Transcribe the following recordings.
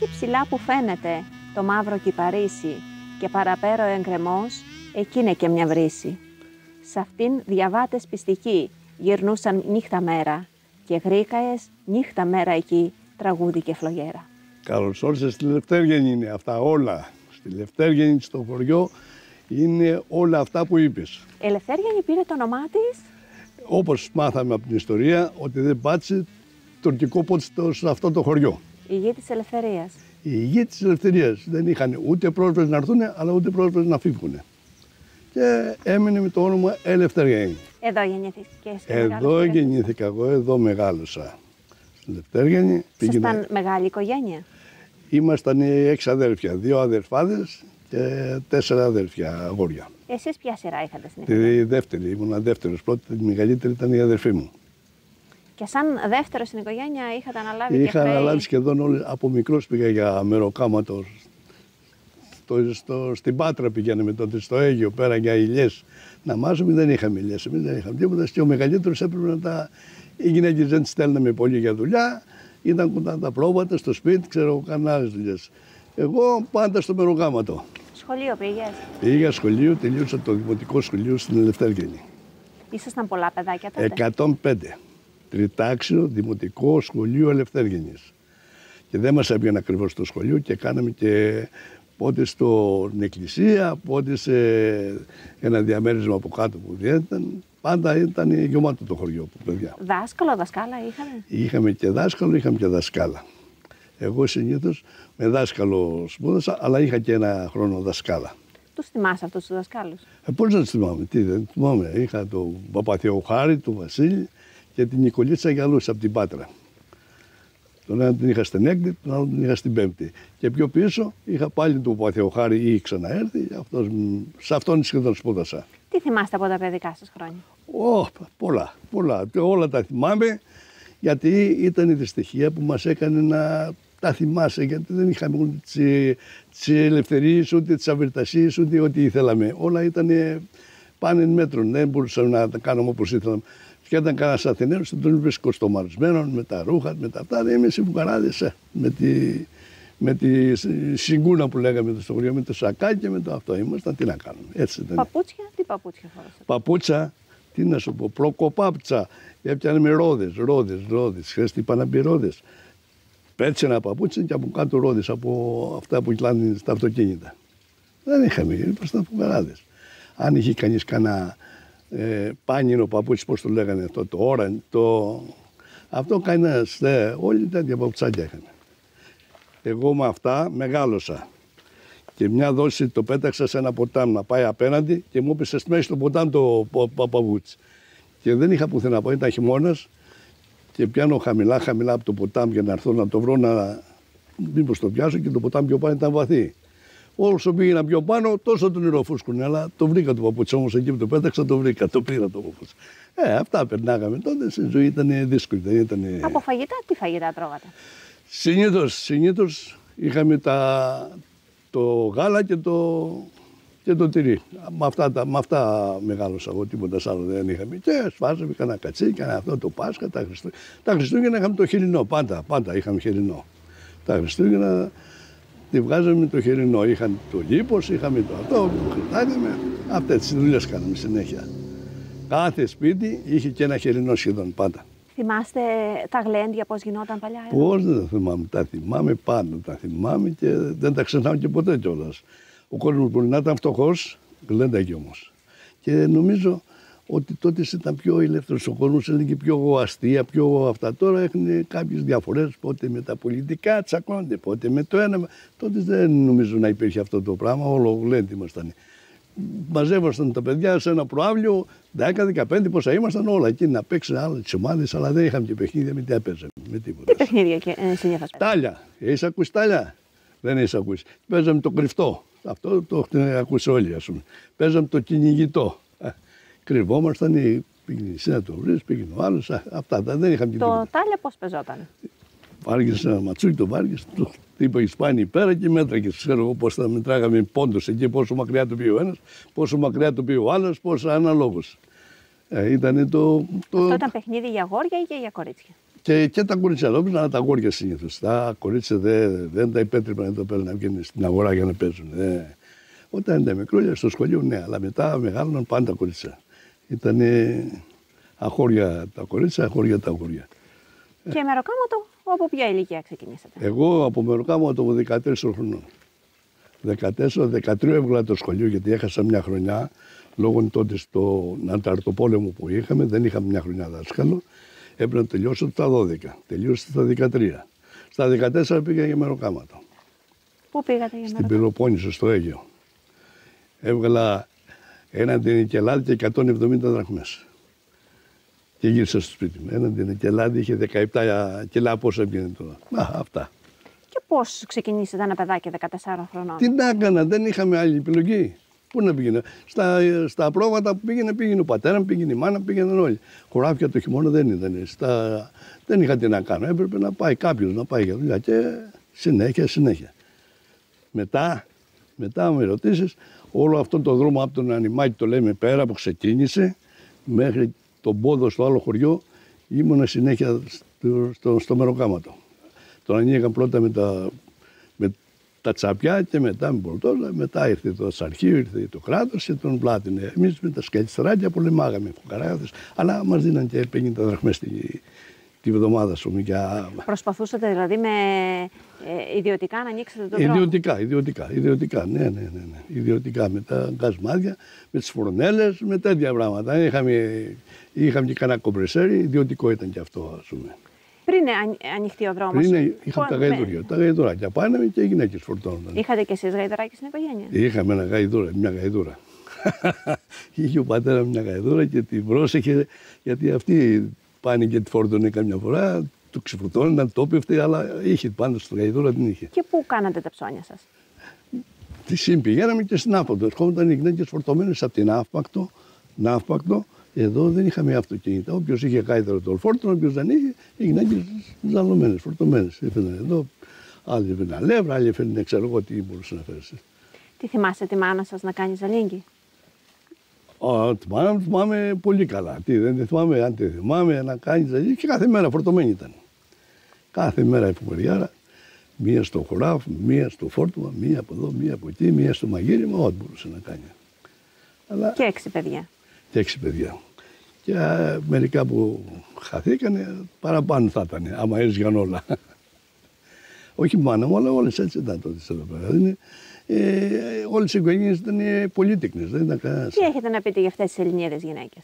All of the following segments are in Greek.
Εκεί ψηλά που φαίνεται το μαύρο κυπαρίσι και παραπέρα ο εγκρεμός, εκεί είναι και μια βρύση. Σ' αυτήν διαβάτες πιστικοί γυρνούσαν νύχτα μέρα και γρήκαες νύχτα μέρα εκεί τραγούδι και φλογέρα. Καλώς όρισες στη Λευτέργενη, είναι αυτά όλα. Στη Λευτέργενη, στο χωριό, είναι όλα αυτά που είπες. Η Λευτέργενη πήρε το όνομά της. Όπως μάθαμε από την ιστορία, ότι δεν πάτησε τουρκικό πόντ σε αυτό το χωριό. Η γη της ελευθερίας. Οι γη της ελευθερίας δεν είχαν ούτε πρόσβαση να έρθουν, αλλά ούτε πρόσβαση να φύγουν. Και έμεινε με το όνομα Ελευθέργενη. Εδώ γεννήθηκες? Εδώ γεννήθηκα εγώ, εδώ μεγάλωσα. Στη Λευτέργενη. Ήσασταν μεγάλη οικογένεια? Ήμασταν 6 αδέρφια, 2 αδερφάδες και 4 αδέρφια αγόρια. Εσείς ποια σειρά είχατε στην οικογένεια? Τη δεύτερη, ήμουν δεύτερος. Πρώτη, τη μεγαλύτερη ήταν η αδερφή μου. Και σαν δεύτερο στην οικογένεια είχατε αναλάβει Είχα αναλάβει σχεδόν όλες. Από μικρός πήγα για μεροκάματο. Στην Πάτρα πηγαίναμε τότε, στο Αίγιο, πέρα για ηλιές. Να μάζουμε, δεν είχαμε ηλιές, εμείς δεν είχαμε τίποτα. Και ο μεγαλύτερος έπρεπε να τα. Οι γυναίκες δεν τις στέλναμε πολύ για δουλειά. Ήταν κοντά τα πρόβατα, στο σπίτι, ξέρω, κανένας δουλειές. Εγώ πάντα στο μεροκάματο. Σχολείο πήγες? Πήγα σχολείο, τελείωσα το δημοτικό σχολείο στην Ελευθέργενη. Ήσασταν πολλά παιδάκια τότε? 105. Τριτάξιο δημοτικό σχολείο Ελευθέργενης. Και δεν μας έβγαινε ακριβώς στο σχολείο και κάναμε και πότε στην εκκλησία, πότε σε ένα διαμέρισμα από κάτω που διέταν. Πάντα ήταν γεμάτο το χωριό που παιδιά. Δάσκαλο, δασκάλα είχαμε? Είχαμε και δάσκαλο, είχαμε και δασκάλα. Εγώ συνήθως με δάσκαλο σπούδασα, αλλά είχα και ένα χρόνο δασκάλα. Τους θυμάσαι αυτούς τους δασκάλους? Πώς να τους θυμάμαι, τι δεν θυμάμαι. Είχα τον Παπαθεοχάρη, τον Βασίλη και την Νικολίτσα Γιαλούσα από την Πάτρα. Τον ένα την είχα στην έκτη, τον άλλο την είχα στην πέμπτη. Και πιο πίσω είχα πάλι τον Παπαθεοχάρη, είχε ξαναέρθει, σε αυτόν σχεδόν σπούδασα. Τι θυμάστε από τα παιδικά σας χρόνια? Πολλά. Όλα τα θυμάμαι, γιατί ήταν η δυστυχία που μας έκανε να τα θυμάσαι, γιατί δεν είχαμε ούτε τις ελευθερίες, ούτε τις αβερτασίες, ούτε ό,τι ήθελαμε. Όλα ήταν πάνε μέτρων, δεν μπορούσαμε να τα κάνουμε όπως ήθελαμε. Και ήταν κανένας Αθηναίος, τον είπες κοστομαρισμένον, με τα ρούχα, με τα αυτά. Εμείς οι φουκαράδες, με τη συγκούνα που λέγαμε στο χωριό, με το σακάκι και με το αυτό ήμασταν, τι να κάνουμε. Έτσι ήταν. Παπούτσια, τι παπούτσια φορούσατε? Παπούτσα, τι να σου πω, προκοπάπτσα. Έπιανε με ρόδες. Χθες τι είπα να πει ρόδες. Πέτσε ένα παπούτσι και από κάτω ρόδες, από αυτά που κλάνουν στα αυτοκίνητα. Δεν είχαμε, ήμασταν φουκαράδες. Αν είχε κανείς κανένα πάνινο παπούτσι, πώς το λέγανε αυτό, το όραν, αυτό κανένας, όλοι τέτοια παπουτσάκια είχαμε. Εγώ με αυτά μεγάλωσα. Και μια δόση το πέταξα σε ένα ποτάμι να πάει απέναντι και μου έπεσε στη μέση στο ποτάμι το παπούτσι. Και δεν είχα πουθενά να πάω, ήταν χειμώνας και πιάνω χαμηλά από το ποτάμι για να έρθω να το βρω, μήπως το πιάσω, και το ποτάμι πιο πάνω ήταν βαθύ. Όσο πήγαινα πιο πάνω, τόσο το νερό φούσκουνε, αλλά το βρήκα το παπούτσι. Όμως εκεί που το πέταξα, το βρήκα, το πήρα το παπούτσι. Αυτά περνάγαμε τότε. Στη ζωή ήταν δύσκολη. Από φαγητά, τι φαγητά τρώγατε? Συνήθως είχαμε το γάλα και το τυρί. Με αυτά μεγάλωσα εγώ, τίποτα άλλο δεν είχαμε. Και σφάζαμε κανένα κατσί, κανένα αυτό το Πάσχα, τα Χριστούγεννα. Τα Χριστούγεννα είχαμε το χοιρινό, πάντα είχαμε χοιρινό. Τα Χριστούγεννα τη βγάζαμε το χοιρινό. Είχαν το λίπος, είχαμε το αυτό, το χρητάγαμε. Αυτές τις δουλειές κάναμε συνέχεια. Κάθε σπίτι είχε και ένα χοιρινό σχεδόν πάντα. Θυμάστε τα γλέντια πώς γινόταν παλιά? Πώς δεν τα θυμάμαι, τα θυμάμαι πάντα, τα θυμάμαι και δεν τα ξεχνάω και ποτέ κιόλας. Ο κόσμος μπορεί να ήταν φτωχός, γλένταγε όμως. Και νομίζω ότι τότε ήταν πιο ελεύθερος ο κόσμος, έλεγε πιο αστεία, πιο αυτά. Τώρα έχουν κάποιες διαφορές, πότε με τα πολιτικά τσακώνται, πότε με το ένα. Τότε δεν νομίζω να υπήρχε αυτό το πράγμα, όλο γλέντι ήμασταν. Μαζεύασταν τα παιδιά σε ένα προάβλιο, 10-15 πόσα ήμασταν, όλα εκεί να παίξουν άλλες ομάδες, αλλά δεν είχαμε και παιχνίδια, με τι παίζαμε, με τίποτα. Τι παιχνίδια συνήθως? Τάλια. Έχεις ακούσει τάλια? Δεν έχεις ακούσει. Παίζαμε το κρυφτό. Αυτό το έχουν ακούσει όλοι, ας πούμε. Παίζαμε το κυνηγητό. Κρυβόμασταν, πήγαινε εσύ να το βρεις, πήγαινε ο άλλος. Αυτά δεν είχαμε και τίποτα. Το τάλια πώς παίζονταν? Βάργες ένα ματσούκι, το βάργες, το είπα Ισπάνιοι πέρα και μέτραγες. Ξέρω εγώ πώς θα μετράγαμε πόντος εκεί, πόσο μακριά του πήγε ο ένας, πόσο μακριά του πήγε ο άλλος, πόσο αναλόγως. Ήτανε Αυτό ήταν παιχνίδι για αγόρια ή και για κορίτσια? Και τα κορίτσια νόμιζαν, αλλά τα αγόρια συνήθως. Τα κορίτσια δεν τα υπέτρεπαν εδώ πέρα να βγαίνουν στην αγορά για να παίζουν. Όταν ήταν μικρούλια στο σχολείο, ναι, αλλά μετά μεγάλωναν πάντα κορίτσια. Ήταν αγόρια τα κορίτσια, αγόρια τα αγόρια. Και μεροκάματο, από ποια ηλικία ξεκινήσατε? Εγώ από μεροκάματο από 14 χρονών. 14-13 έβγαλα το σχολείο γιατί έχασα μια χρονιά. Λόγω τότε στον Ανταρτοπόλεμο που είχαμε, δεν είχαμε μια χρονιά δάσκαλο. Έπρεπε να τελειώσω στα 12. Τελείωσα στα 13. Στα 14 πήγα για μεροκάματο. Πού πήγατε για μεροκάματο? Στην Πελοπόννησο, στο Αίγαιο. Έβγαλα έναν τενικελάδι και 170 δραχμές. Και γύρισα στο σπίτι μου. Έναν τενικελάδι είχε 17 κιλά, πόσο έβγαινε τώρα. Αυτά. Και πώς ξεκινήσατε ένα παιδάκι 14 χρονών? Τι να έκανα, δεν είχαμε άλλη επιλογή. Πού να πήγαινε? Στα πρόβατα που πήγαινε ο πατέρα μου, πήγαινε η μάνα, πήγαιναν όλοι. Χωράφια το χειμώνα δεν ήταν. Δεν είχα τι να κάνω. Έπρεπε να πάει κάποιο να πάει για δουλειά. Και συνέχεια. Μετά με ρωτήσεις, όλο αυτό το δρόμο από τον Ανημάκη, το λέμε πέρα, που ξεκίνησε μέχρι τον Πόδο στο άλλο χωριό, ήμουνα συνέχεια στο μεροκάματο. Τον ανοίγαν πρώτα με τα τσαπιά και μετά με πορτόζα, μετά ήρθε το αρχείο, ήρθε το κράτος και τον πλάτινε. Εμείς με τα σκαλιστράκια πολεμάγαμε φουκαράδες, αλλά μας δίναν και 50 δραχμές τη βδομάδα σου. Προσπαθούσατε δηλαδή με ιδιωτικά να ανοίξετε τον δρόμο? Ιδιωτικά, ναι. Ιδιωτικά, με τα γκασμάδια, με τις φορνέλες, με τέτοια πράγματα. Είχαμε και κανένα κομπρεσέρι, ιδιωτικό ήταν και αυτό, ας πούμε. Πριν ανοιχτεί ο δρόμος? Πριν είχαμε τα γαϊδούρια. Τα γαϊδουράκια πάνε και οι γυναίκες φορτώνονταν. Είχατε κι εσείς γαϊδουράκι στην οικογένεια? Είχαμε μια γαϊδούρα. Είχε ο πατέρα μια γαϊδούρα και την πρόσεχε, γιατί αυτή πάνε και τη φόρτωνε καμιά φορά. Του ξεφορτώνονταν, το έπεφτε, αλλά είχε πάντα στο γαϊδούρα την είχε. Και πού κάνατε τα ψώνια σας? Τη πηγαίναμε και στην Άφπακτο. Ερχόταν οι γυναίκες φορτωμένες από την Άφπακτο. Εδώ δεν είχαμε αυτοκίνητα. Όποιος είχε γάιδαρο το φόρτωνο, όποιος δεν είχε, οι γυναίκες ζαλωμένες, φορτωμένες. Έφεραν εδώ, άλλοι έφεραν αλεύρα, άλλοι έφεραν, ξέρω εγώ τι μπορούσε να φέρει. Τι θυμάστε τη μάνα σας να κάνει ζαλίνγκι? Τη μάνα μου θυμάμαι πολύ καλά. Δεν τη θυμάμαι, αν τη θυμάμαι να κάνει ζαλίνγκι, και κάθε μέρα φορτωμένη ήταν. Κάθε μέρα η φουκαριάρα, μία στο χωράφ, μία στο φόρτωμα, μία από εδώ, μία από εκεί, μία στο μαγείρεμα, ό,τι μπορούσε να κάνει. Αλλά... Και 6 παιδιά. Και 6 παιδιά. Και μερικά που χαθήκανε, παραπάνω θα ήταν, άμα έζηγαν όλα. Όχι μάνα μου, αλλά όλες έτσι ήταν τότε εδώ πέρα. Όλες οι οικογένειες ήταν πολύτεκνες, δεν ήταν κανένας. Τι έχετε να πείτε για αυτές τις Ελληνίδες γυναίκες?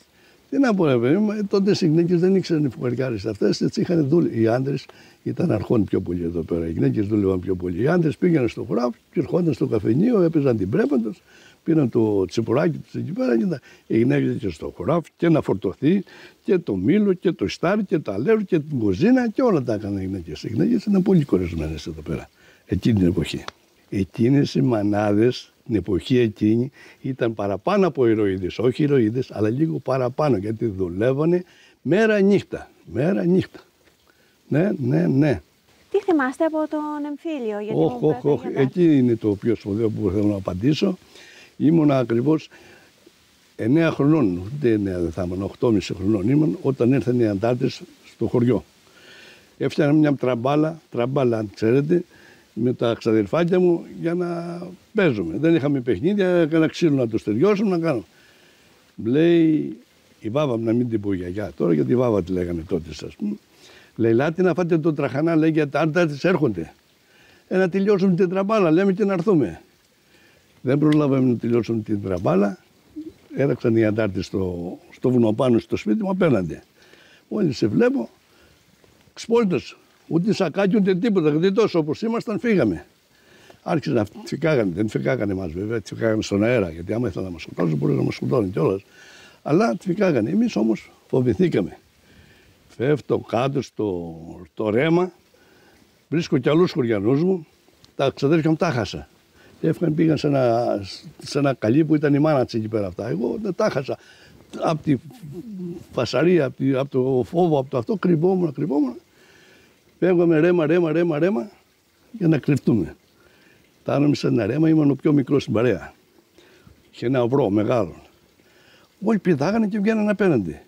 Τι να πω, ρε παιδί, τότε οι γυναίκες δεν ήξεραν οι φουκαρικάρες αυτές, έτσι είχαν δουλεύει. Οι άντρες ήταν αρχών πιο πολύ εδώ πέρα, οι γυναίκες δούλευαν πιο πολύ. Οι άντρες πήγαιναν στο χωράφι και ερχόταν στο καφενείο, έπαιζαν την πρέπα τους. Πήραν το τσιπουράκι τους εκεί πέρα και οι γυναίκες και στο χωράφι και να φορτωθεί και το μήλο και το στάρι και τα αλεύρι και την κουζίνα και όλα τα έκαναν οι γυναίκες. Οι γυναίκες ήταν πολύ κορεσμένες εδώ πέρα, εκείνη την εποχή. Εκείνες οι μανάδες την εποχή εκείνη ήταν παραπάνω από ηρωίδες, όχι ηρωίδες, αλλά λίγο παραπάνω γιατί δουλεύανε μέρα νύχτα. Μέρα νύχτα. Ναι. Τι θυμάστε από τον εμφύλιο? Όχι. Εκεί είναι το πιο σπουδαίο που θέλω να απαντήσω. Ήμουνα ακριβώς 9 χρονών, δεν θα ήμουν, 8,5 χρονών ήμουν, όταν ήρθαν οι αντάρτες στο χωριό. Έφτιανα μια τραμπάλα, αν ξέρετε, με τα ξαδερφάκια μου για να παίζουμε. Δεν είχαμε παιχνίδια, έκανα ξύλο να το στεριώσουμε, να κάνω. Λέει η Βάβα, να μην την πω γιαγιά τώρα, γιατί η Βάβα τη λέγανε τότε, ας πούμε. Λέει, λάτε να φάτε το τραχανά, λέει, γιατί τα αντάρτες έρχονται. Να τελειώσουμε την τραμπάλα, λέμε, και να έρθουμε. Δεν προλάβαμε να τελειώσουμε την τραμπάλα. Έραξαν οι αντάρτες στο βουνό πάνω στο σπίτι μου απέναντι. Μόλις σε βλέπω, ξπόλτος, ούτε σακάκι ούτε τίποτα. Γιατί τόσο όπως ήμασταν, φύγαμε. Άρχισαν να φυκάγανε, δεν φυκάγανε μας βέβαια, φυκάγανε στον αέρα. Γιατί άμα ήθελαν να μας σκοτώσουν, μπορούσαν να μας σκοτώνουν κιόλας. Αλλά φυκάγανε. Εμείς όμως φοβηθήκαμε. Φεύγω κάτω στο ρέμα, βρίσκω κι άλλους χωριανούς μου, τα ξαδέρφια μου τα χάσα. Έφυγαν, πήγαν σε ένα καλύ που ήταν η μάνα της εκεί πέρα αυτά. Εγώ δεν τα χάσα. Από τη φασαρία, από το φόβο, από το αυτό, κρυβόμουν. Φεύγαμε ρέμα για να κρυφτούμε. Φτάναμε σε ένα ρέμα, ήμουν ο πιο μικρός στην παρέα. Είχε ένα οβρό μεγάλο. Όλοι πηδάγανε και βγαίνανε απέναντι.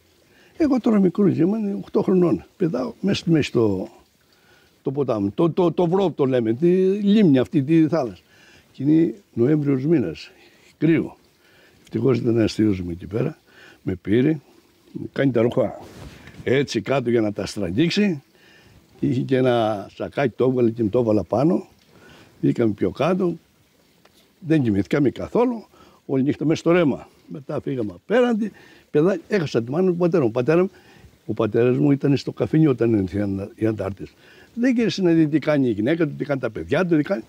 Εγώ τώρα μικρός ήμουν, 8 χρονών. Πετάω μέσα στη μέση το ποτάμι. Το βρόπ το λέμε, τη λίμνη αυτή, τη θάλασσα. Και είναι Νοέμβριος μήνας, κρύο. Ευτυχώς ήταν ένας θείος μου εκεί πέρα. Με πήρε, μου κάνει τα ρούχα έτσι κάτω για να τα στραγγίξει. Είχε και ένα σακάκι, το έβγαλε και μου το έβαλα πάνω. Μπήκαμε πιο κάτω. Δεν κοιμηθήκαμε καθόλου. Όλη νύχτα μέσα στο ρέμα. Μετά φύγαμε απέναντι. Παιδάκι, έχασα τη μάνα του πατέρα μου. Ο πατέρας μου ήταν στο καφενείο όταν ήρθαν οι αντάρτες. Δεν γύρισε να δει τι κάνει η γυναίκα του, τι κάνει τα παιδιά του, τι κάνει.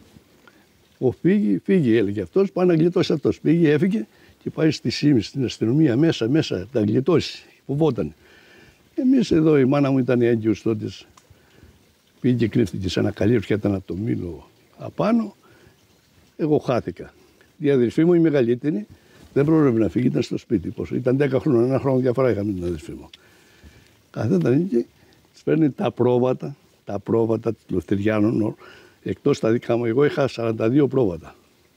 Φύγει, έλεγε αυτός, πάει να γλιτώσει αυτός. Πήγε, έφυγε και πάει στη ΣΥΜΗ, στην αστυνομία, μέσα, τα γλιτώσει. Φοβόταν. Εμείς εδώ, η μάνα μου ήταν έγκυος τότε. Πήγε και κρύφτηκε σε ένα καλύφια, ήταν από το μήλο απάνω. Εγώ χάθηκα. Η αδερφή μου, η μεγαλύτερη, δεν πρόλαβε να φύγει, ήταν στο σπίτι. Πόσο, ήταν 10 χρόνια, ένα χρόνο διαφορά είχαμε την αδερφή μου. Καθόταν εκεί, της παίρνει τα πρόβατα των Λουθυριάνων, εκτός τα δικά μου. Εγώ είχα 42 πρόβατα.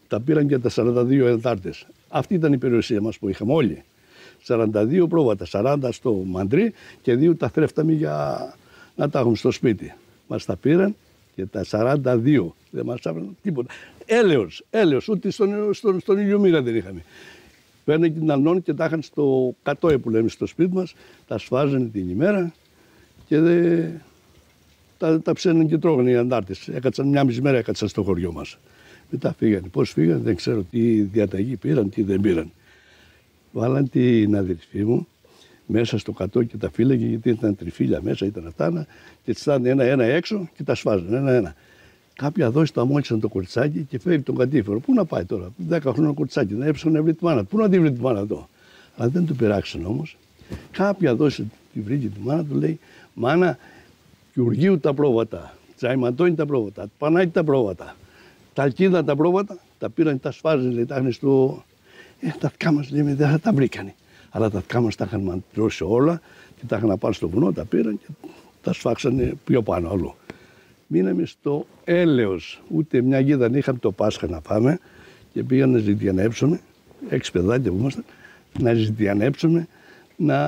Τα πήραν και τα 42 εντάρτες. Αυτή ήταν η περιουσία μας που είχαμε όλοι. 42 πρόβατα, 40 στο μαντρί και 2 τα θρέφταμε για να τα έχουμε στο σπίτι. Μας τα πήραν και τα 42. Δεν μας άφηναν τίποτα. Έλεος, ούτε στον ηλιομήρα δεν είχαμε. Παίρνανε την αλνόν και τα είχαν στο κατόε που λέμε στο σπίτι μας, τα σφάζανε την ημέρα και τα ψέναν και τρώγανε οι αντάρτες. Έκατσαν μια μισή μέρα στο χωριό μας. Μετά φύγανε. Πώς φύγανε, δεν ξέρω τι διαταγή πήραν, τι δεν πήραν. Βάλαν την αδερφή μου μέσα στο κατό και τα φύλαγε, γιατί ήταν τριφύλια μέσα, ήταν αυτά, και τις στάνε ένα-ένα έξω και τα σφάζανε ένα-ένα. Κάποια δόση το αμόλυσαν το κοριτσάκι και φέρει τον κατήφορο. Πού να πάει τώρα, 10 χρόνια κοριτσάκι, να έψαχαν να βρει τη μάνα του. Πού να τη βρει τη μάνα του. Αλλά δεν του πειράξαν όμως. Κάποια δόση τη βρήκε τη μάνα του, λέει: Μάνα, Γεωργίου τα πρόβατα, Τσαϊματώνει τα πρόβατα, Πανάκη τα πρόβατα, Ταλκίδα τα πρόβατα, τα πήραν, τα σφάζανε, λέει, τα είχαν στο. Τα δικά μας, λέμε, δεν θα τα βρήκανε. Αλλά τα δικά μας τα είχαν μαντρώσει όλα και τα είχαν πάρει στο βουνό, τα πήραν και τα σφάξανε πιο πάνω αλλού. Μείναμε στο έλεος. Ούτε μια γίδα δεν είχαμε το Πάσχα να πάμε και πήγαν να ζητιανέψουμε, 6 παιδάκια που ήμασταν, να ζητιανέψουμε,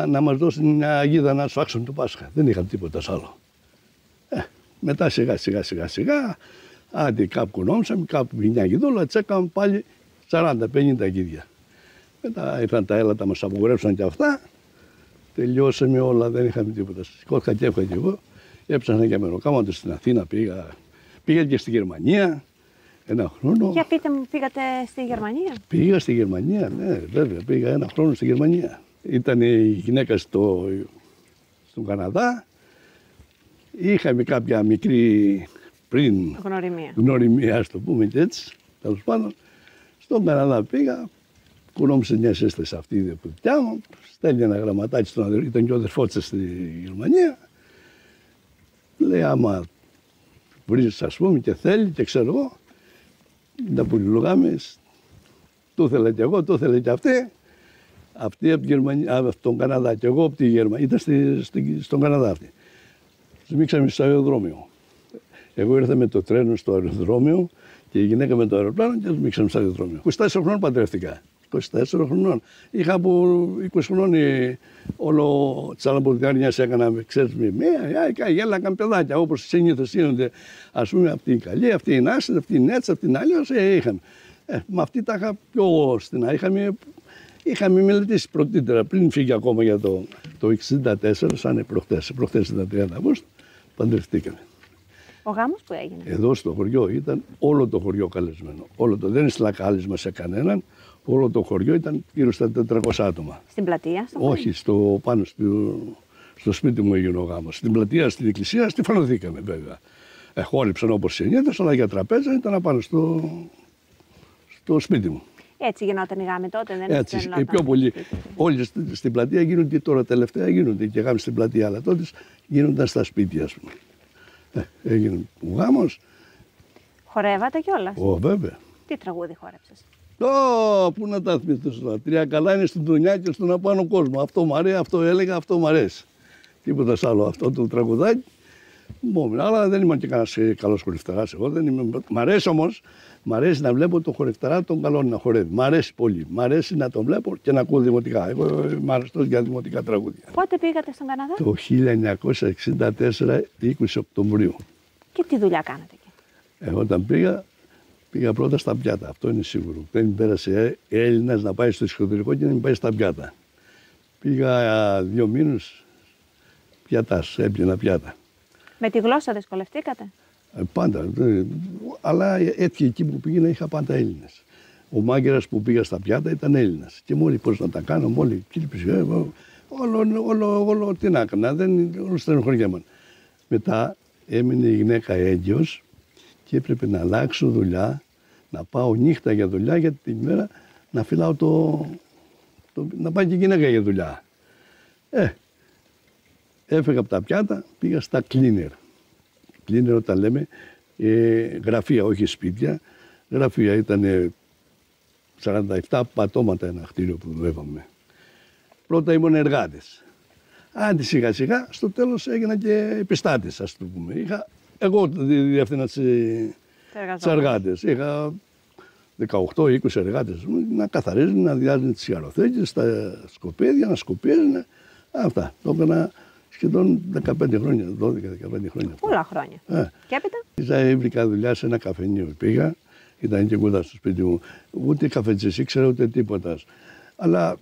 να μας δώσουν μια γίδα να σφάξουμε το Πάσχα. Δεν είχαμε τίποτα άλλο. Μετά σιγά, άντε κάπου κονόμψαμε, κάπου μια γιδόλα, τσέκαμε πάλι 40-50 γίδια. Μετά ήρθαν τα έλατα, μας απογορεύσαν και αυτά. Τελειώσαμε όλα, δεν είχαμε τίποτα. Σηκώθηκα και έφυγα και εγώ. Έψαχνα για μεροκάματο στην Αθήνα, πήγα και στη Γερμανία ένα χρόνο. Για πείτε μου, πήγατε στη Γερμανία. Πήγα στη Γερμανία, ναι, βέβαια, πήγα ένα χρόνο στη Γερμανία. Ήταν η γυναίκα στον Καναδά. Είχαμε κάποια μικρή πριν γνωριμία, ας το πούμε και έτσι, τέλος πάντων. Στον Καναδά πήγα, κουρόμησε μια σύσταση αυτή η δικιά μου, στέλνει ένα γραμματάκι στον αδερφό, ήταν και ο αδερφός της στη Γερμανία. Λέει, άμα βρεις, ας πούμε, και θέλει και ξέρω εγώ, να πολυλογάμε, το ήθελα κι εγώ, το ήθελα κι αυτή. Αυτή από τη Γερμανία, από τον Καναδά και εγώ από τη Γερμανία, ήταν στον Καναδά αυτή. Σμίξαμε στο αεροδρόμιο. Εγώ ήρθα με το τρένο στο αεροδρόμιο και η γυναίκα με το αεροπλάνο και σμίξαμε στο αεροδρόμιο. 24 χρονών παντρεύτηκα. 24 χρονών. Είχα από 20 χρονών όλο τις αλαμποδιτάρνιας έκανα, ξέρεις, με μία, γέλαγαν παιδάκια όπως συνήθως γίνονται. Ας πούμε, αυτή η καλή, αυτή η άσυλη, αυτή η έτσι, αυτή η άλλη, είχαμε. Με αυτή τα είχα πιο στενά. Είχαμε μελετήσει πρωτήτερα, πριν φύγει ακόμα για το 64, σαν προχτές ήταν 30 Αυγούστου, παντρευτήκαμε. Ο γάμος που έγινε? Εδώ στο χωριό ήταν όλο το χωριό καλεσμένο. Δεν έστειλα κάλεσμα σε κανέναν. Όλο το χωριό ήταν γύρω στα 400 άτομα. Στην πλατεία? Όχι, πάνω στο σπίτι μου έγινε ο γάμος. Στην πλατεία, στην εκκλησία, στεφανωθήκαμε βέβαια. Χόρυψαν όπως συνήθως, αλλά για τραπέζα ήταν πάνω στο σπίτι μου. Έτσι γινόταν οι γάμοι τότε, δεν έτσι, πιο πολύ. Όλοι στην πλατεία γίνονται, τώρα τελευταία γίνονται και γάμοι στην πλατεία, αλλά τότε γίνονταν στα σπίτια, ας πούμε. Έγινε ο γάμος. Χορεύατε κιόλας? Βέβαια. Τι τραγούδι χόρεψες? Πού να τα θυμηθείς τώρα. 3 καλά είναι στην δουνιά και στον απάνω κόσμο. Αυτό μ' αρέσει, αυτό έλεγα, αυτό μ' αρέσει. Τίποτα άλλο. Αυτό το τραγουδάκι. Αλλά δεν είμαι και κανένας καλός χορευταράς εγώ. Μ' αρέσει όμως Μ' αρέσει να βλέπω τον χορευταρά τον καλό να χορεύει. Μ' αρέσει πολύ. Μ' αρέσει να τον βλέπω και να ακούω δημοτικά. Εγώ είμαι αρεστός για δημοτικά τραγούδια. Πότε πήγατε στον Καναδά? Το 1964, 20 Οκτωβρίου. Και τι δουλειά κάνατε εκεί? Όταν πήγα πρώτα στα πιάτα. Αυτό είναι σίγουρο. Δεν πέρασε Έλληνας να πάει στο εξωτερικό και να μην πάει στα πιάτα. Πήγα 2 μήνες πιατάς, έπιανα πιάτα. Με τη γλώσσα δυσκολευτήκατε? Πάντα. Αλλά έτσι εκεί που πήγαινα είχα πάντα Έλληνες. Ο μάγκερας που πήγα στα πιάτα ήταν Έλληνας. Και μόλι πώς να τα κάνω, μόλι όλο τι να έκανα, όλο στενοχωριέμαι. Μετά έμεινε η γυναίκα έγκυος και έπρεπε να αλλάξω δουλειά, να πάω νύχτα για δουλειά, γιατί την ημέρα να φυλάω να πάει και η γυναίκα για δουλειά. Έφυγα από τα πιάτα, πήγα στα cleaner. Cleaner όταν λέμε γραφεία, όχι σπίτια. Γραφεία ήταν 47 πατώματα ένα κτίριο που δουλεύαμε. Πρώτα ήμουν εργάτες. Άντε σιγά σιγά, στο τέλος έγινα και επιστάτης, ας το πούμε. Εγώ διευθύνα τις εργάτες. Είχα 18-20 εργάτες να καθαρίζουν, να διάζουν τις ιαροθέκες, τα σκοπέδια, να σκοπίζουν. Αυτά. Το έκανα σχεδόν 15 χρόνια, 12-15 χρόνια. Πολλά χρόνια. Και έπειτα? Βρήκα δουλειά σε ένα καφενείο. Πήγα, ήταν και κοντά στο σπίτι μου. Ούτε καφετζές ήξερα, ούτε τίποτα. Αλλά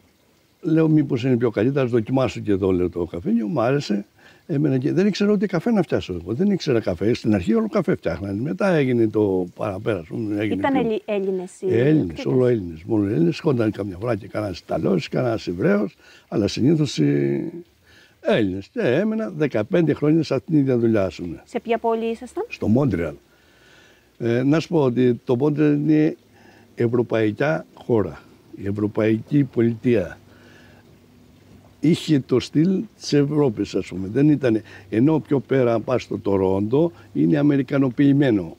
λέω, μήπως είναι πιο καλύτερα, να δοκιμάσω και εδώ, λέω, το καφενείο. Μου άρεσε. Έμενα και δεν ήξερα ούτε καφέ να φτιάσω. Εγώ δεν ήξερα καφέ. Στην αρχή όλο καφέ φτιάχνανε. Μετά έγινε το παραπέρα. Ήταν Έλληνες οι Έλληνες, όλο Έλληνες. Μόνο Έλληνες. Σκόνταν καμιά φορά και κανένας Ιταλός, κανένας Εβραίος. Αλλά συνήθως Έλληνες. Και έμενα 15 χρόνια σε αυτήν την ίδια δουλειά. Σε ποια πόλη ήσασταν? Στο Μόντρεαλ. Να σου πω ότι το Μόντρεαλ είναι ευρωπαϊκά χώρα. Η ευρωπαϊκή πολιτεία. Είχε το στυλ της Ευρώπης, ας πούμε. Δεν ήταν, ενώ πιο πέρα, αν πας στο Τορόντο, είναι αμερικανοποιημένο.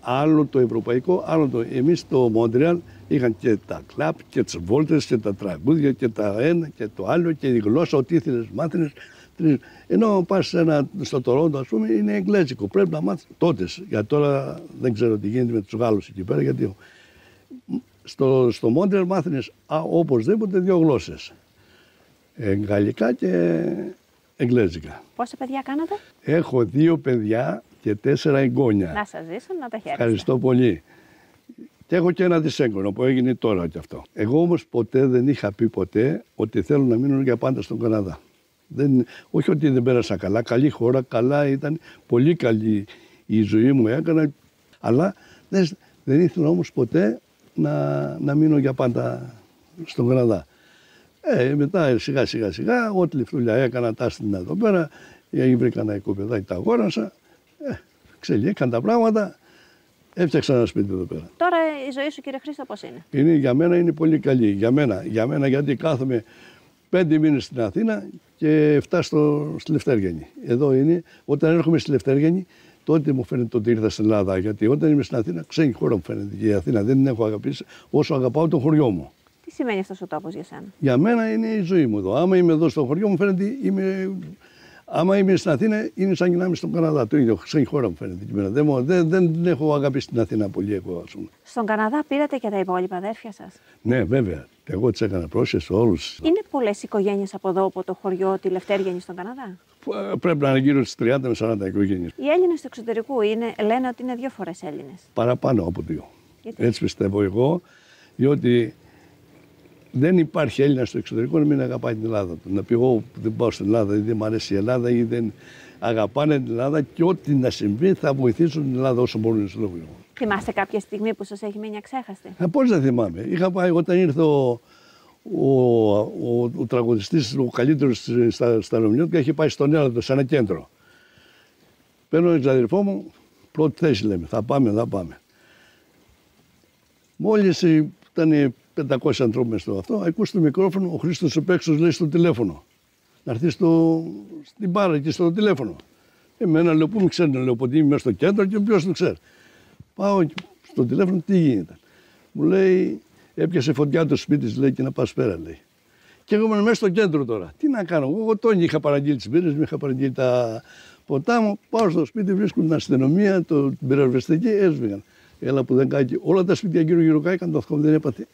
Άλλο το ευρωπαϊκό, άλλο το. Εμείς στο Μόντρεαλ είχαν και τα κλαπ και τις βόλτες και τα τραγούδια και τα ένα και το άλλο και η γλώσσα, ό,τι ήθελες μάθαινες. Ενώ πας στο Τορόντο, ας πούμε, είναι εγγλέζικο. Πρέπει να μάθεις τότε. Για τώρα δεν ξέρω τι γίνεται με τους Γάλλους εκεί πέρα, γιατί στο Μόντρεαλ μάθαινες οπωσδήποτε 2 γλώσσες. Γαλλικά και εγγλέζικα. Πόσα παιδιά κάνατε? Έχω 2 παιδιά και 4 εγγόνια. Να σας ζήσουν, να τα χαίρεστε. Ευχαριστώ πολύ. Και έχω και ένα δυσέγγωνο που έγινε τώρα κι αυτό. Εγώ όμως ποτέ δεν είχα πει ποτέ ότι θέλω να μείνω για πάντα στον Καναδά. Όχι ότι δεν πέρασα καλά, καλή χώρα, καλά ήταν, πολύ καλή η ζωή μου έκανα, αλλά δεν ήθελα όμως ποτέ να μείνω για πάντα στον Καναδά. Μετά σιγά σιγά, ό,τι λιφτούλια έκανα, τα έστεινα εδώ πέρα, βρήκα ένα οικοπεδάκι, τα αγόρασα, ξελιέκαν τα πράγματα, έφτιαξα ένα σπίτι εδώ πέρα. Τώρα η ζωή σου, κύριε Χρήστο, πώς είναι? Για μένα είναι πολύ καλή, για μένα γιατί κάθομαι 5 μήνες στην Αθήνα και 7 στη Λευτέργενη. Εδώ είναι, όταν έρχομαι στη Λευτέργενη, τότε μου φαίνεται ότι ήρθα στην Ελλάδα, γιατί όταν είμαι στην Αθήνα, ξένη χώρα μου φαίνεται και η Αθήνα δεν την έχω αγαπήσει όσο αγαπάω το χωριό μου. Τι σημαίνει αυτός ο τόπος για σένα? Για μένα είναι η ζωή μου εδώ. Άμα είμαι εδώ στο χωριό μου φαίνεται άμα είμαι στην Αθήνα είναι σαν να είμαι στον Καναδά. Το ίδιο, σαν η χώρα μου φαίνεται. Δεν έχω αγαπήσει την Αθήνα πολύ εγώ, ας πούμε. Στον Καναδά πήρατε και τα υπόλοιπα αδέρφια σας? Ναι, βέβαια. Εγώ τις έκανα πρόσχεση όλους. Είναι πολλές οικογένειες από εδώ, από το χωριό, τη Λευτέργενη στον Καναδά? Πρέπει να είναι γύρω στις 30 με 40 οικογένειες. Οι Έλληνες του εξωτερικού λένε ότι είναι 2 φορές Έλληνες. Παραπάνω από 2. Γιατί? Έτσι πιστεύω εγώ, διότι δεν υπάρχει Έλληνα στο εξωτερικό να μην αγαπάει την Ελλάδα του. Να πει εγώ δεν πάω στην Ελλάδα ή δεν μου αρέσει η Ελλάδα ή δεν αγαπάνε την Ελλάδα και ό,τι να συμβεί θα βοηθήσουν την Ελλάδα όσο μπορούν να συλλογούν. Θυμάστε κάποια στιγμή που σας έχει μείνει αξέχαστη? Πώς δεν θυμάμαι. Είχα πάει όταν ήρθε ο τραγουδιστής, ο καλύτερος στα Ρωμιώτικα, είχε πάει στον Έλλαδο σε ένα κέντρο. Παίρνω τον ξαδερφό μου, πρώτη θέση λέμε, θα πάμε. Μόλις ήταν 500 ανθρώπους μες στο αυτό, ακούς το μικρόφωνο, ο Χρήστος ο Παίξος λέει στο τηλέφωνο. Να έρθει στην μπάρα εκεί στο τηλέφωνο. Εμένα λέω, πού με ξέρουν, λέω, ότι είμαι μέσα στο κέντρο και ποιος το ξέρει. Πάω στο τηλέφωνο, τι γίνεται. Μου λέει, έπιασε φωτιά το σπίτι, λέει, και να πας πέρα, λέει. Και εγώ ήμουν μέσα στο κέντρο τώρα. Τι να κάνω, εγώ τόνι είχα παραγγείλει τις μπύρες, μου είχα παραγγείλει τα ποτά μου. Πάω στο σπίτι, βρίσκουν την αστυνομία, την πυροσβεστική, έσβηγαν. έλα που δεν κάει. Όλα τα σπίτια γύρω κάηκαν, το αυτοκίνητο δεν έπαθε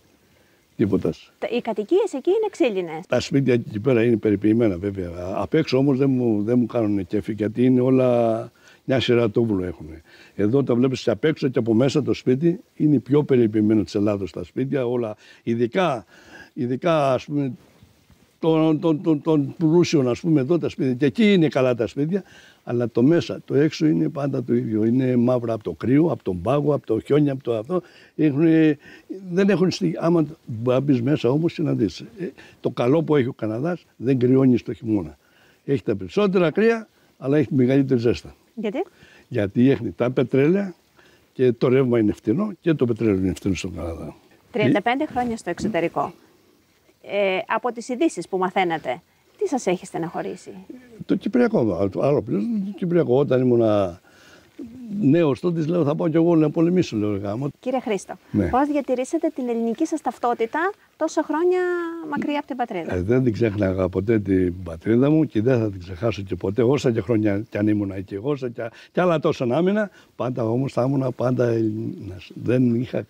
τίποτα. Οι κατοικίες εκεί είναι ξύλινες. Τα σπίτια εκεί πέρα είναι περιποιημένα βέβαια. Απ' έξω όμως δεν μου κάνουν κέφι, γιατί είναι όλα μια σειρά τούβλο έχουν. Εδώ τα βλέπεις και απ' έξω και από μέσα το σπίτι είναι πιο περιποιημένο της Ελλάδος τα σπίτια, όλα, ειδικά ας πούμε των πλούσιων, ας πούμε, εδώ τα σπίτια. Και εκεί είναι καλά τα σπίτια, αλλά το μέσα, το έξω είναι πάντα το ίδιο. Είναι μαύρα από το κρύο, από τον πάγο, από το χιόνι, από το αυτό. Δεν έχουν άμα μπεις μέσα όμως και να δεις. Το καλό που έχει ο Καναδάς, δεν κρυώνει στο χειμώνα. Έχει τα περισσότερα κρύα, αλλά έχει τη μεγαλύτερη ζέστα. Γιατί? Γιατί έχει τα πετρέλαια και το ρεύμα είναι φτηνό και το πετρέλαιο είναι φτηνό στον Καναδά. 35 χρόνια στο εξωτερικό. Από τις ειδήσεις που μαθαίνετε, τι σας έχει στεναχωρήσει? Το Κυπριακό, άλλο πλέον, το Κυπριακό. Όταν ήμουν νέος τότε, λέω, θα πάω κι εγώ να πολεμήσω, λέω, γάμο. Κύριε Χρήστο, ναι. Πώς διατηρήσατε την ελληνική σας ταυτότητα τόσα χρόνια μακριά από την πατρίδα? Δεν την ξέχναγα ποτέ την πατρίδα μου και δεν θα την ξεχάσω και ποτέ. Όσα και χρόνια κι αν ήμουν εκεί, όσα κι άλλα τόσα να ήμουν, πάντα όμως θα ήμουν πάντα Έλληνας. Δεν είχα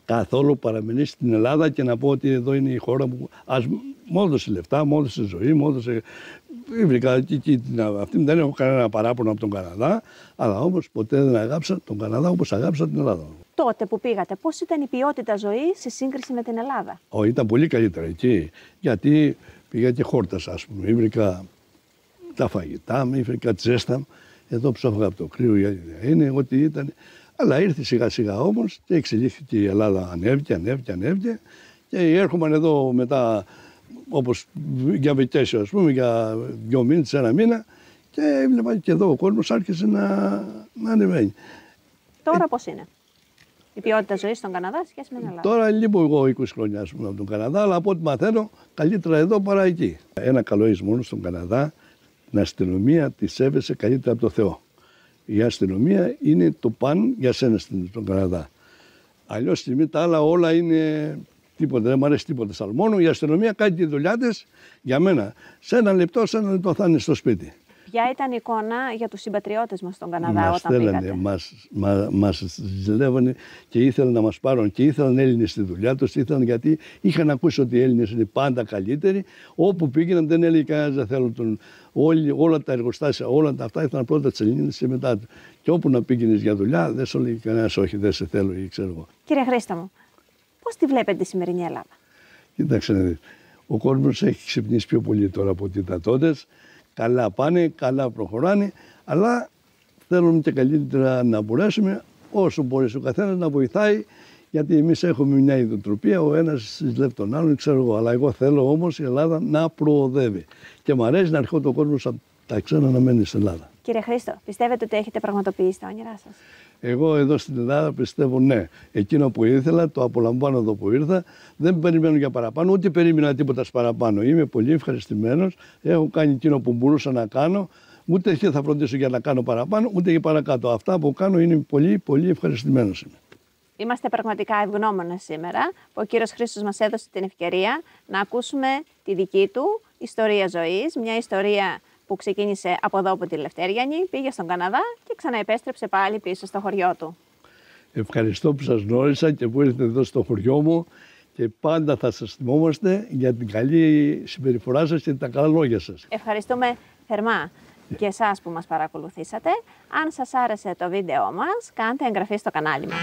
καθόλου παραμείνει στην Ελλάδα και να πω ότι εδώ είναι η χώρα μου. Μου έδωσε λεφτά, μου έδωσε ζωή, μου έδωσε. Αυτή δεν έχω κανένα παράπονο από τον Καναδά, αλλά όμως ποτέ δεν αγάπησα τον Καναδά όπως αγάπησα την Ελλάδα. Τότε που πήγατε, πώς ήταν η ποιότητα ζωής σε σύγκριση με την Ελλάδα? Ήταν πολύ καλύτερα εκεί, γιατί πήγα και χόρτασα, ας πούμε. Ήβρικα τα φαγητά μου, ήβρικα τη ζέστα. Εδώ ψάφαγα από το κρύο, είναι ό,τι ήταν. Αλλά ήρθε σιγά σιγά όμως και εξελίχθηκε η Ελλάδα, ανέβηκε και έρχομαι εδώ μετά, όπως για vacation, ας πούμε, για 2 μήνες, 1 μήνα, και έβλεπα και εδώ ο κόσμος άρχισε να ανεβαίνει. Τώρα πώς είναι η ποιότητα ζωής στον Καναδά σχέση με την Ελλάδα? Τώρα λείπω εγώ 20 χρόνια, ας πούμε, από τον Καναδά, αλλά από ό,τι μαθαίνω καλύτερα εδώ παρά εκεί. Ένα καλό έχει μόνο στον Καναδά, την αστυνομία τη σέβεσαι καλύτερα από το Θεό. Η αστυνομία είναι το παν για σένα στον Καναδά. Αλλιώς στιγμή τα άλλα όλα είναι τίποτα, δεν μου αρέσει τίποτα. Μόνο η αστυνομία κάνει τη δουλειά της για μένα. Σε 1 λεπτό θα είναι στο σπίτι. Ποια ήταν η εικόνα για τους συμπατριώτες μας στον Καναδά όταν πήγατε? Μας ζηλεύανε και ήθελαν να μας πάρουν και ήθελαν Έλληνες στη δουλειά τους, γιατί είχαν ακούσει ότι οι Έλληνες είναι πάντα καλύτεροι. Όπου πήγαιναν δεν έλεγε κανένας δεν θέλω τον. Όλα τα εργοστάσια, όλα τα αυτά ήθελαν πρώτα τις Ελληνίδες και μετά. Και όπου να πήγαινες για δουλειά δεν σου έλεγε κανένας όχι, δεν σε θέλω ή ξέρω εγώ. Κύριε Χρήστο μου, πώς τη βλέπετε τη σημερινή Ελλάδα? Κοίταξε να δεις. Ο κόσμος έχει ξυπνήσει πιο πολύ τώρα από ό,τι ήταν τότε. Καλά πάνε, καλά προχωράνε, αλλά θέλουμε και καλύτερα να μπορέσουμε όσο μπορεί ο καθένας να βοηθάει, γιατί εμείς έχουμε μια ιδεοτροπία, ο ένας συζηλεύει τον άλλον, ξέρω εγώ. Αλλά εγώ θέλω όμως η Ελλάδα να προοδεύει. Και μου αρέσει να έρχεται ο κόσμος από τα ξένα να μένει στην Ελλάδα. Κύριε Χρήστο, πιστεύετε ότι έχετε πραγματοποιήσει τα όνειρά σας? Εγώ εδώ στην Ελλάδα πιστεύω ναι. Εκείνο που ήθελα, το απολαμβάνω εδώ που ήρθα. Δεν περιμένω για παραπάνω, ούτε περίμενα τίποτα παραπάνω. Είμαι πολύ ευχαριστημένος. Έχω κάνει εκείνο που μπορούσα να κάνω. Ούτε και θα φροντίσω για να κάνω παραπάνω, ούτε και παρακάτω. Αυτά που κάνω είναι πολύ, πολύ ευχαριστημένος είμαι. Είμαστε πραγματικά ευγνώμονες σήμερα που ο κύριος Χρήστος μας έδωσε την ευκαιρία να ακούσουμε τη δική του ιστορία ζωής, μια ιστορία που ξεκίνησε από εδώ από τη Λευτέριανη, πήγε στον Καναδά και ξαναεπέστρεψε πάλι πίσω στο χωριό του. Ευχαριστώ που σας γνώρισα και που ήρθατε εδώ στο χωριό μου και πάντα θα σας θυμόμαστε για την καλή συμπεριφορά σας και τα καλά λόγια σας. Ευχαριστούμε θερμά και εσάς που μας παρακολουθήσατε. Αν σας άρεσε το βίντεο μας, κάντε εγγραφή στο κανάλι μας.